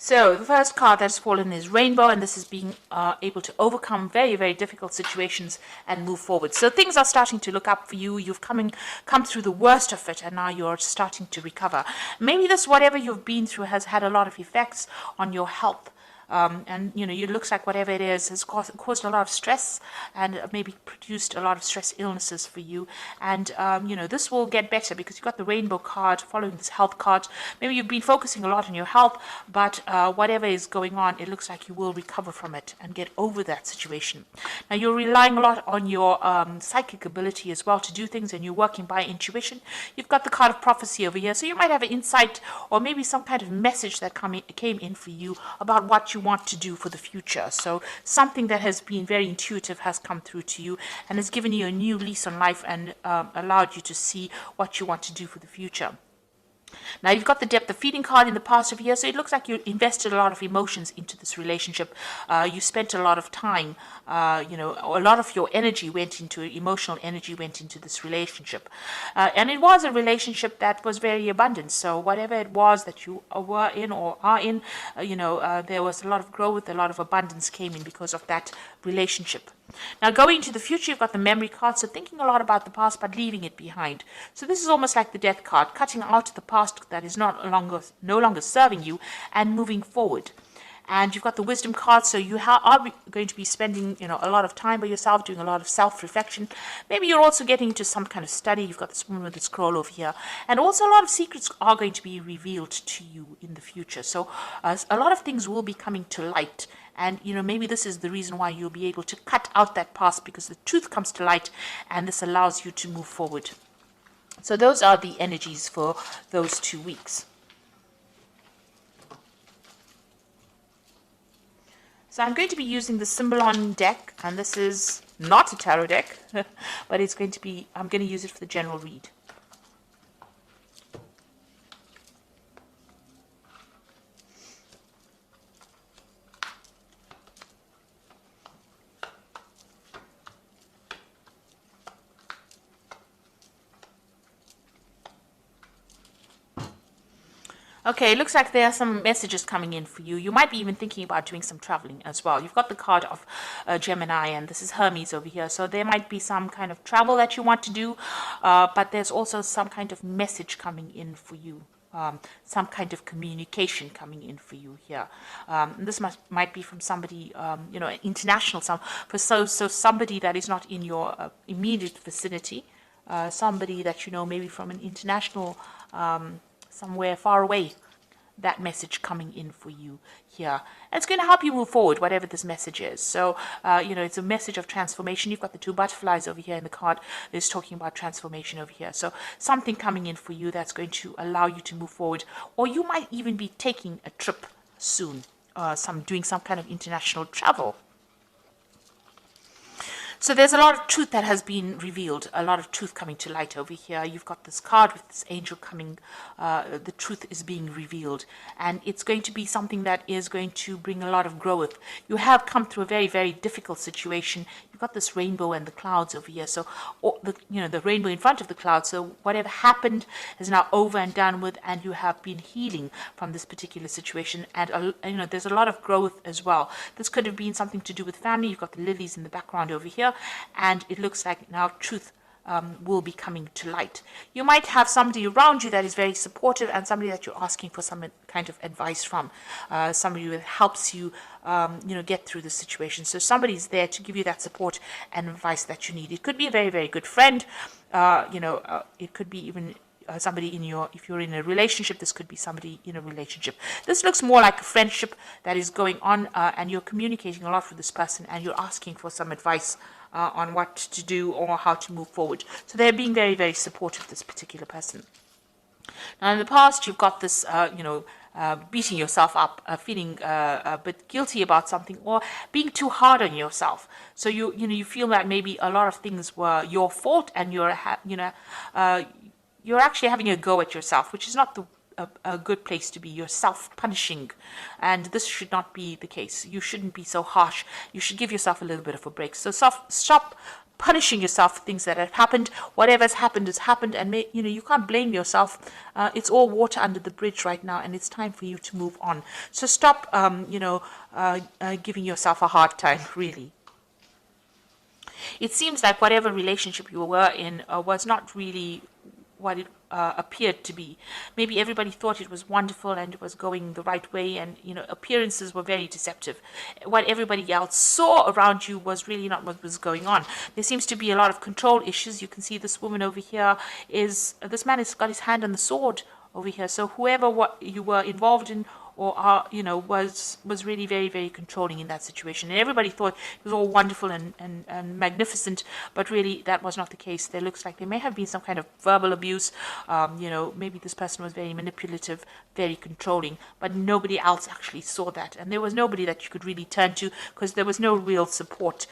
So the first card that's fallen is Rainbow, and this is being able to overcome very, very difficult situations and move forward. So things are starting to look up for you. You've come through the worst of it, and now you're starting to recover. Maybe this, whatever you've been through, has had a lot of effects on your health. And it looks like whatever it is has caused a lot of stress and maybe produced a lot of stress illnesses for you. And this will get better because you've got the Rainbow card following this health card. Maybe you've been focusing a lot on your health, but whatever is going on, it looks like you will recover from it and get over that situation. Now, you're relying a lot on your psychic ability as well to do things, and you're working by intuition. You've got the card of prophecy over here, so you might have an insight or maybe some kind of message that came in for you about what you want to do for the future. So something that has been very intuitive has come through to you and has given you a new lease on life and allowed you to see what you want to do for the future. Now, you've got the depth of feeling card in the past of year, so it looks like you invested a lot of emotions into this relationship. You spent a lot of time, a lot of your energy went into, emotional energy went into this relationship. And it was a relationship that was very abundant. So whatever it was that you were in or are in, there was a lot of growth, a lot of abundance came in because of that relationship. Now, going into the future, you've got the memory card, so thinking a lot about the past but leaving it behind. So this is almost like the death card, cutting out the past that is no longer serving you and moving forward. And you've got the wisdom card, so you are going to be spending a lot of time by yourself, doing a lot of self-reflection. Maybe you're also getting into some kind of study. You've got this woman with the scroll over here. And also a lot of secrets are going to be revealed to you in the future. So a lot of things will be coming to light. And, maybe this is the reason why you'll be able to cut out that past, because the truth comes to light and this allows you to move forward. So those are the energies for those 2 weeks. So I'm going to be using the Symbolon deck, and this is not a tarot deck, but I'm going to use it for the general read. Okay, it looks like there are some messages coming in for you. You might be even thinking about doing some traveling as well. You've got the card of Gemini, and this is Hermes over here. So there might be some kind of travel that you want to do, but there's also some kind of message coming in for you. Some kind of communication coming in for you here. This might be from somebody, international, so somebody that is not in your immediate vicinity, somebody that maybe from an international somewhere far away, that message coming in for you here. And it's going to help you move forward, whatever this message is. So, it's a message of transformation. You've got the 2 butterflies over here in the card. It's talking about transformation over here. So something coming in for you that's going to allow you to move forward. Or you might even be taking a trip soon, doing some kind of international travel. So there's a lot of truth that has been revealed, a lot of truth coming to light over here. You've got this card with this angel coming, the truth is being revealed. And it's going to be something that is going to bring a lot of growth. You have come through a very, very difficult situation. You've got this rainbow and the clouds over here. So, the rainbow in front of the clouds. So whatever happened is now over and done with, and you have been healing from this particular situation. And, there's a lot of growth as well. This could have been something to do with family. You've got the lilies in the background over here. And it looks like now truth will be coming to light. You might have somebody around you that is very supportive and somebody that you're asking for some kind of advice from, somebody that helps you, get through the situation. So somebody's there to give you that support and advice that you need. It could be a very, very good friend. It could be even somebody if you're in a relationship, this could be somebody in a relationship. This looks more like a friendship that is going on, and you're communicating a lot with this person, and you're asking for some advice on what to do or how to move forward. So they're being very, very supportive, this particular person. Now, in the past, you've got this, beating yourself up, feeling a bit guilty about something, or being too hard on yourself. So you feel that maybe a lot of things were your fault, and you're actually having a go at yourself, which is not a good place to be. You're self-punishing, and this should not be the case. You shouldn't be so harsh. You should give yourself a little bit of a break. So stop punishing yourself for things that have happened. Whatever's happened has happened, and you can't blame yourself. It's all water under the bridge right now, and it's time for you to move on. So stop, giving yourself a hard time, really. It seems like whatever relationship you were in was not really what it appeared to be. Maybe everybody thought it was wonderful and it was going the right way, and appearances were very deceptive. What everybody else saw around you was really not what was going on. There seems to be a lot of control issues. You can see this woman over here this man has got his hand on the sword over here. So whoever what you were involved in or was really very, very controlling in that situation. And everybody thought it was all wonderful and magnificent, but really that was not the case. There looks like there may have been some kind of verbal abuse. Maybe this person was very manipulative, very controlling, but nobody else actually saw that. And there was nobody that you could really turn to, because there was no real support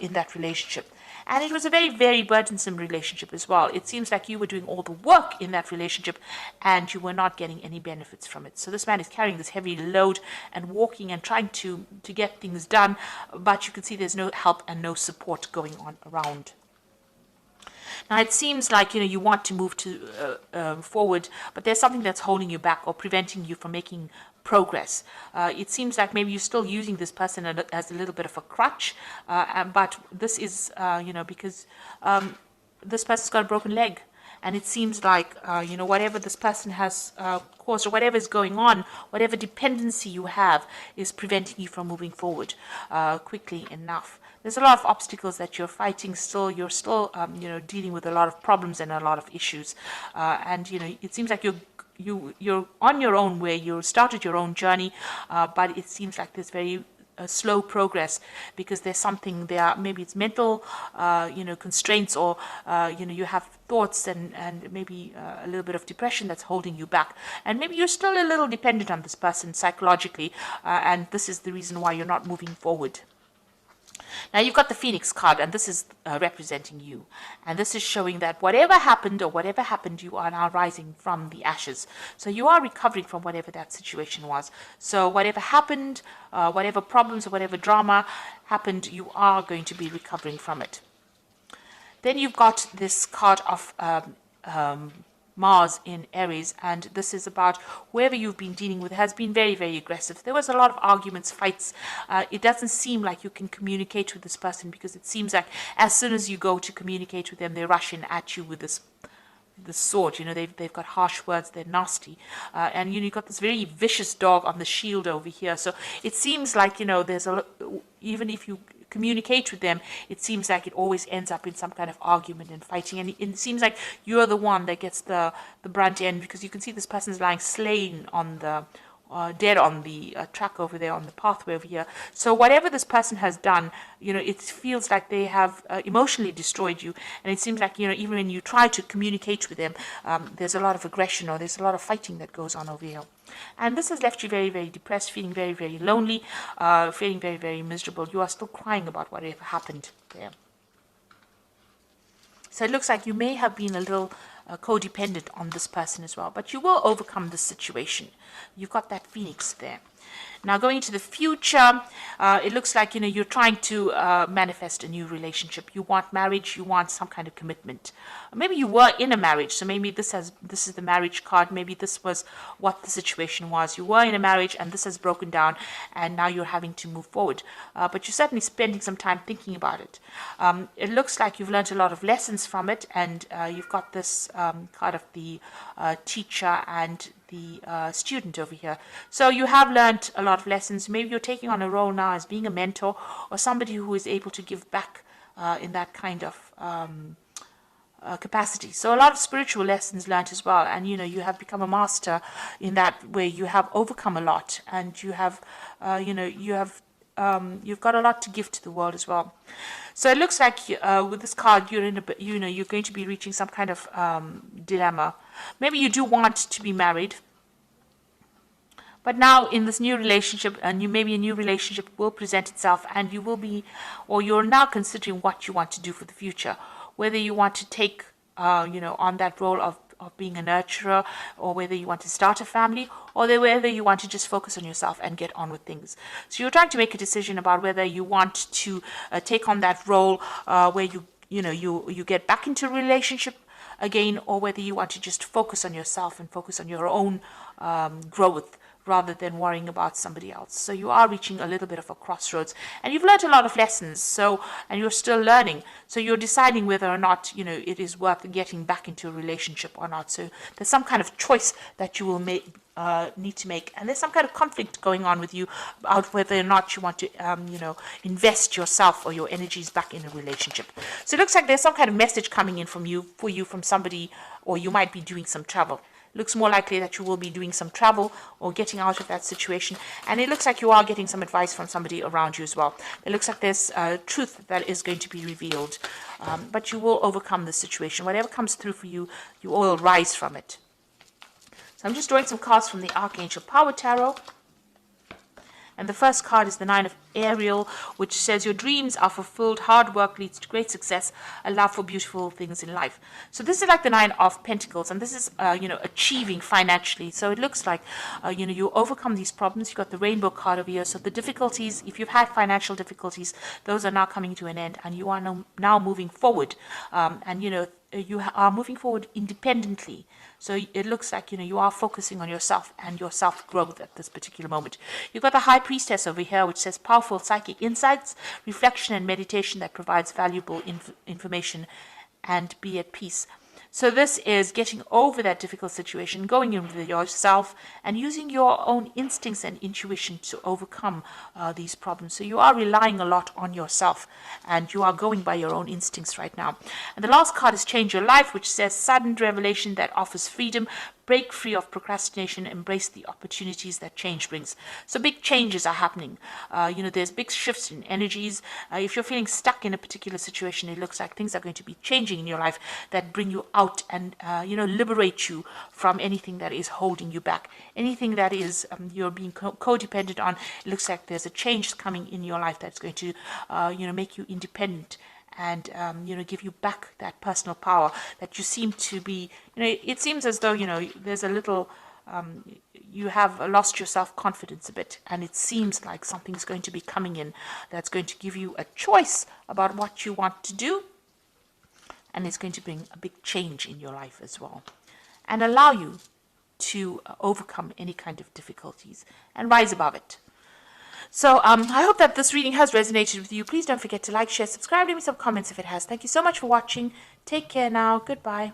in that relationship. And it was a very, very burdensome relationship as well. It seems like you were doing all the work in that relationship and you were not getting any benefits from it. So this man is carrying this heavy load and walking and trying to get things done, but you can see there's no help and no support going on around. Now, it seems like, you want to move forward, but there's something that's holding you back or preventing you from making progress. It seems like maybe you're still using this person as a little bit of a crutch, but this is, because this person's got a broken leg. And it seems like, whatever this person has caused or whatever is going on, whatever dependency you have is preventing you from moving forward quickly enough. There's a lot of obstacles that you're fighting still. You're still, dealing with a lot of problems and a lot of issues. It seems like you're on your own way. You started your own journey, but it seems like there's very slow progress because there's something there. Maybe it's mental, constraints, or you have thoughts and maybe a little bit of depression that's holding you back. And maybe you're still a little dependent on this person psychologically, and this is the reason why you're not moving forward. Now you've got the Phoenix card, and this is representing you. And this is showing that whatever happened, you are now rising from the ashes. So you are recovering from whatever that situation was. So whatever happened, whatever problems or whatever drama happened, you are going to be recovering from it. Then you've got this card of Mars in Aries, and this is about whoever you've been dealing with has been very, very aggressive. There was a lot of arguments, fights. It doesn't seem like you can communicate with this person, because it seems like as soon as you go to communicate with them, they rush in at you with this sword. They've got harsh words, they're nasty, and you've got this very vicious dog on the shield over here. So it seems like there's even if you communicate with them, it seems like it always ends up in some kind of argument and fighting, and it seems like you're the one that gets the brunt end, because you can see this person's lying slain on the dead on the track over there, on the pathway over here. So whatever this person has done, it feels like they have emotionally destroyed you, and it seems like even when you try to communicate with them, there's a lot of aggression or there's a lot of fighting that goes on over here. And this has left you very, very depressed, feeling very, very lonely, feeling very, very miserable. You are still crying about whatever happened there. So it looks like you may have been a little codependent on this person as well, but you will overcome this situation. You've got that Phoenix there. Now, going into the future, it looks like you're trying to manifest a new relationship. You want marriage. You want some kind of commitment. Maybe you were in a marriage, so maybe this is the marriage card. Maybe this was what the situation was. You were in a marriage, and this has broken down, and now you're having to move forward. But you're certainly spending some time thinking about it. It looks like you've learned a lot of lessons from it, and you've got this card of the teacher and the student over here. So you have learned a lot of lessons. Maybe you're taking on a role now as being a mentor or somebody who is able to give back in that kind of capacity. So a lot of spiritual lessons learned as well, and you have become a master in that way. You have overcome a lot, and you have you've got a lot to give to the world as well. So it looks like with this card, you're in you're going to be reaching some kind of dilemma. Maybe you do want to be married, but now in this new relationship, maybe a new relationship will present itself, and you're now considering what you want to do for the future. Whether you want to take on that role of being a nurturer, or whether you want to start a family, or whether you want to just focus on yourself and get on with things. So you're trying to make a decision about whether you want to take on that role where you get back into a relationship again, or whether you want to just focus on yourself and focus on your own growth rather than worrying about somebody else. So you are reaching a little bit of a crossroads, and you've learned a lot of lessons, and you're still learning. So you're deciding whether or not, it is worth getting back into a relationship or not. So there's some kind of choice that you will need to make, and there's some kind of conflict going on with you about whether or not you want to invest yourself or your energies back in a relationship. So it looks like there's some kind of message coming in for you from somebody, or you might be doing some travel. Looks more likely that you will be doing some travel or getting out of that situation. And it looks like you are getting some advice from somebody around you as well. It looks like there's truth that is going to be revealed. But you will overcome the situation. Whatever comes through for you, you will rise from it. So I'm just drawing some cards from the Archangel Power Tarot. And the first card is the Nine of Ariel, which says your dreams are fulfilled, hard work leads to great success, a love for beautiful things in life. So this is like the Nine of Pentacles, and this is, achieving financially. So it looks like, you overcome these problems. You got the Rainbow card over here. So the difficulties, if you've had financial difficulties, those are now coming to an end, and you are now moving forward. You are moving forward independently. So it looks like, you are focusing on yourself and your self-growth at this particular moment. You've got the High Priestess over here, which says powerful psychic insights, reflection and meditation that provides valuable information, and be at peace. So this is getting over that difficult situation, going in with yourself and using your own instincts and intuition to overcome these problems. So you are relying a lot on yourself, and you are going by your own instincts right now. And the last card is Change Your Life, which says sudden revelation that offers freedom. Break free of procrastination, embrace the opportunities that change brings. So big changes are happening. There's big shifts in energies. If you're feeling stuck in a particular situation, it looks like things are going to be changing in your life that bring you out and, liberate you from anything that is holding you back. Anything that is you're being codependent on, it looks like there's a change coming in your life that's going to, make you independent and give you back that personal power that you seem to be. It seems as though there's a little you have lost your self-confidence a bit, and it seems like something's going to be coming in that's going to give you a choice about what you want to do, and it's going to bring a big change in your life as well, and allow you to overcome any kind of difficulties and rise above it. So I hope that this reading has resonated with you. Please don't forget to like, share, subscribe, leave me some comments if it has. Thank you so much for watching. Take care now. Goodbye.